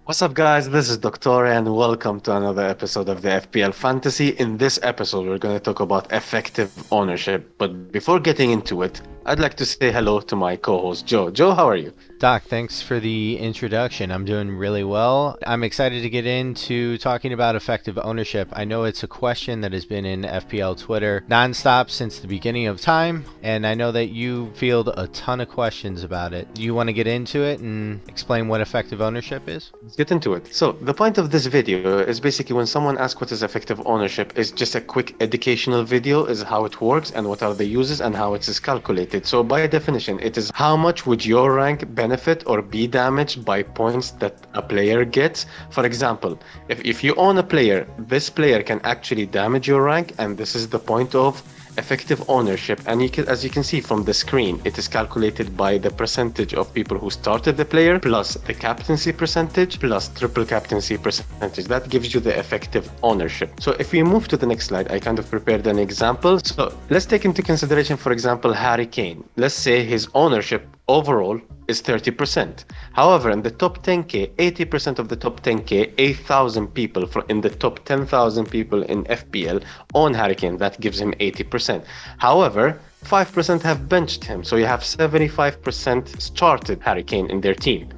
What's up, guys? This is Doctor, and welcome to another episode of the FPL Fantasy. In this episode, we're going to talk about effective ownership. But before getting into it, I'd like to say hello to my co host, Joe. Joe, how are you? Doc, thanks for the introduction. I'm doing really well. I'm excited to get into talking about effective ownership. I know it's a question that has been in FPL Twitter nonstop since the beginning of time, and I know that you field a ton of questions about it. Do you want to get into it and explain what effective ownership is? Let's get into it. So, the point of this video is basically when someone asks what is effective ownership, is just a quick educational video, is how it works and what are the uses and how it is calculated. So, by definition, it is how much would your rank benefit or be damaged by points that a player gets. For example, if you own a player, this player can actually damage your rank, and this is the point of effective ownership. And as you can see from the screen, it is calculated by the percentage of people who started the player plus the captaincy percentage plus triple captaincy percentage. That gives you the effective ownership. So if we move to the next slide, I kind of prepared an example. So let's take into consideration, for example, Harry Kane. Let's say his ownership overall is 30%. However, in the top 10k, 80% of the top 10k, 8,000 people in the top 10,000 people in FPL own Harry Kane. That gives him 80%. However, 5% have benched him. So you have 75% started Harry Kane in their team.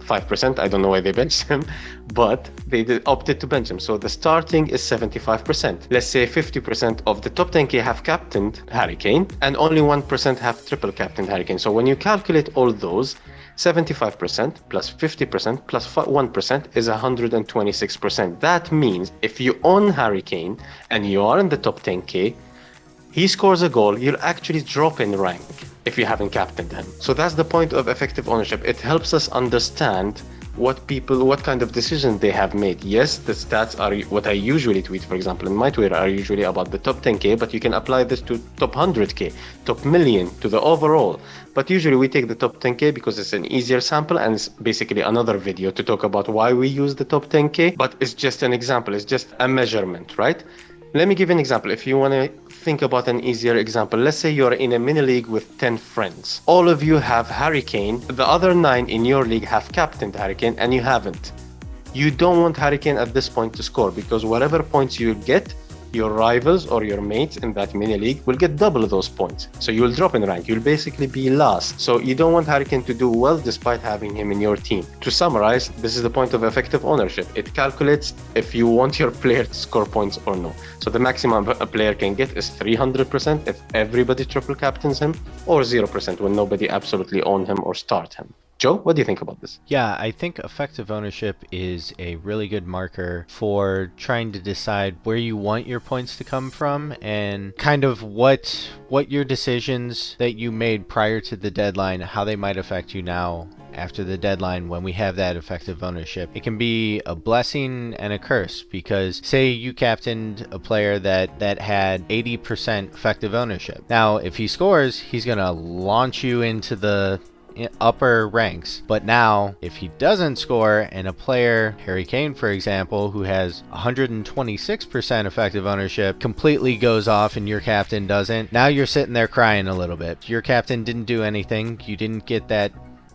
5%, I don't know why they benched him, but they opted to bench him. So the starting is 75%. Let's say 50% of the top 10k have captained Harry Kane, and only 1% have triple captained Harry Kane. So when you calculate all those, 75% plus 50% plus 1% is 126%. That means if you own Harry Kane and you are in the top 10k, he scores a goal, you'll actually drop in rank if you haven't captained him. So that's the point of effective ownership. It helps us understand what kind of decisions they have made. Yes, the stats are what I usually tweet, for example, in my Twitter are usually about the top 10k, but you can apply this to top 100k, top million, to the overall. But usually we take the top 10k because it's an easier sample, and it's basically another video to talk about why we use the top 10k, but it's just an example, it's just a measurement, right? Let me give you an example. If you want to think about an easier example, let's say you're in a mini league with 10 friends. All of you have Harry Kane. The other 9 in your league have captained Harry Kane, and you haven't. You don't want Harry Kane at this point to score, because whatever points you get, your rivals or your mates in that mini league will get double those points. So you will drop in rank. You'll basically be last. So you don't want Harry Kane to do well despite having him in your team. To summarize, this is the point of effective ownership. It calculates if you want your player to score points or no. So the maximum a player can get is 300% if everybody triple captains him, or 0% when nobody absolutely own him or start him. Joe, what do you think about this? Yeah, I think effective ownership is a really good marker for trying to decide where you want your points to come from, and kind of what your decisions that you made prior to the deadline, how they might affect you now after the deadline when we have that effective ownership. It can be a blessing and a curse, because say you captained a player that had 80% effective ownership. Now, if he scores, he's going to launch you into the upper ranks. But now, if he doesn't score, and a player, Harry Kane for example, who has 126% effective ownership, completely goes off and your captain doesn't, now you're sitting there crying a little bit. Your captain didn't do anything. You didn't get that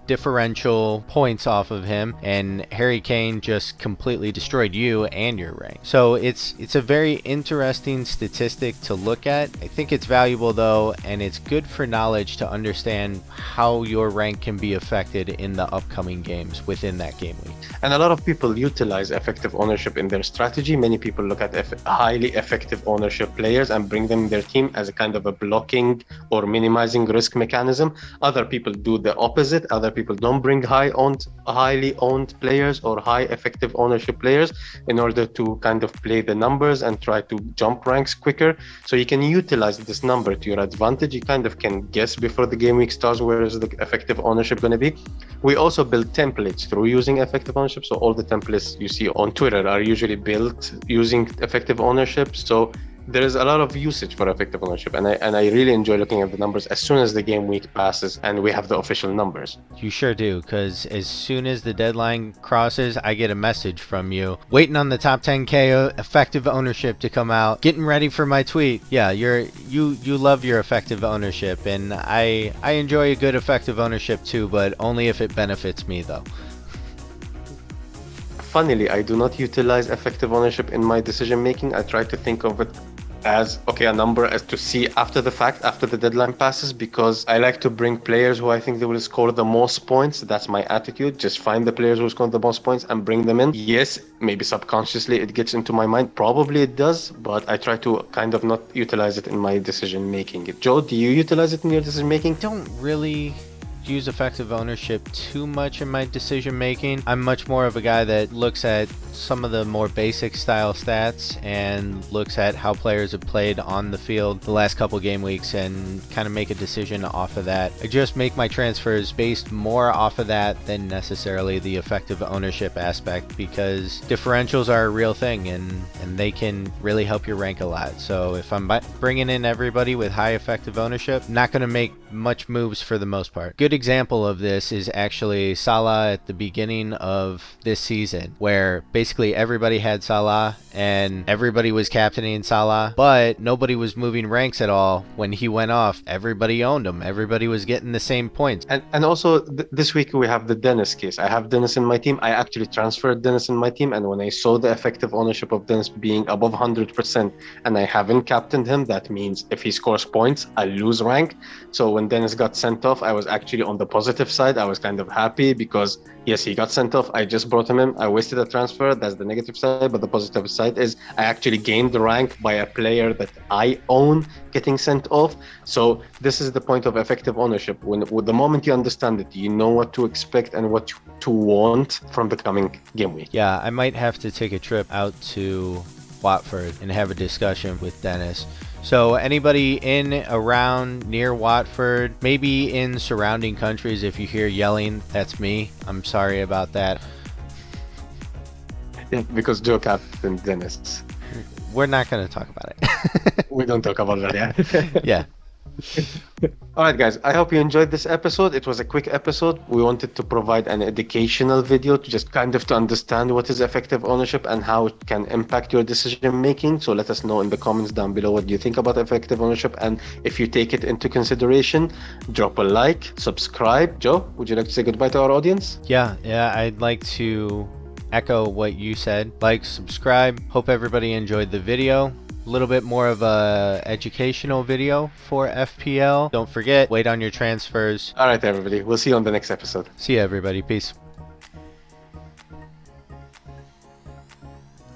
differential points off of him, and Harry Kane just completely destroyed you and your rank. So it's a very interesting statistic to look at. I think it's valuable though, and it's good for knowledge to understand how your rank can be affected in the upcoming games within that game week. And a lot of people utilize effective ownership in their strategy. Many people look at highly effective ownership players and bring them in their team as a kind of a blocking or minimizing risk mechanism. Other people do the opposite. Other people don't bring highly owned players or high effective ownership players in order to kind of play the numbers and try to jump ranks quicker. So you can utilize this number to your advantage. You kind of can guess before the game week starts where is the effective ownership going to be. We also build templates through using effective ownership. So all the templates you see on Twitter are usually built using effective ownership. So there is a lot of usage for effective ownership, and I really enjoy looking at the numbers as soon as the game week passes and we have the official numbers. You sure do, because as soon as the deadline crosses, I get a message from you waiting on the top 10k effective ownership to come out, getting ready for my tweet. Yeah, you love your effective ownership, and I enjoy a good effective ownership too, but only if it benefits me though. funnily, I do not utilize effective ownership in my decision making. I try to think of it as, okay, a number as to see after the fact, after the deadline passes, because I like to bring players who I think they will score the most points. That's my attitude. Just find the players who score the most points and bring them in. Yes, maybe subconsciously it gets into my mind. Probably it does, but I try to kind of not utilize it in my decision making. Joe, do you utilize it in your decision making? Don't really use effective ownership too much in my decision making. I'm much more of a guy that looks at some of the more basic style stats and looks at how players have played on the field the last couple game weeks and kind of make a decision off of that. I just make my transfers based more off of that than necessarily the effective ownership aspect, because differentials are a real thing and they can really help your rank a lot. So if I'm bringing in everybody with high effective ownership, not going to make much moves for the most part. Good example of this is actually Salah at the beginning of this season, where basically everybody had Salah and everybody was captaining Salah, but nobody was moving ranks at all. When he went off, everybody owned him. Everybody was getting the same points. And also this week we have the Dennis case. I have Dennis in my team. I actually transferred Dennis in my team, and when I saw the effective ownership of Dennis being above 100% and I haven't captained him, that means if he scores points, I lose rank. So when Dennis got sent off, I was actually on the positive side. I was kind of happy because yes, he got sent off. I just brought him in. I wasted a transfer. That's the negative side. But the positive side is I actually gained the rank by a player that I own getting sent off. So this is the point of effective ownership. When the moment you understand it, you know what to expect and what to want from the coming game week. Yeah, I might have to take a trip out to Watford and have a discussion with Dennis. So anybody in, around, near Watford, maybe in surrounding countries, if you hear yelling, that's me. I'm sorry about that. Yeah, because Joe captained Dennis. We're not going to talk about it. We don't talk about that, yeah. Yeah. All right, guys, I hope you enjoyed this episode. It was a quick episode. We wanted to provide an educational video to just kind of to understand what is effective ownership and how it can impact your decision making. So let us know in the comments down below what you think about effective ownership, and if you take it into consideration, drop a like, subscribe. Joe, would you like to say goodbye to our audience? Yeah, I'd like to echo what you said. Like, subscribe. Hope everybody enjoyed the video. A little bit more of a educational video for FPL. Don't forget, wait on your transfers. All right, everybody. We'll see you on the next episode. See you, everybody. Peace.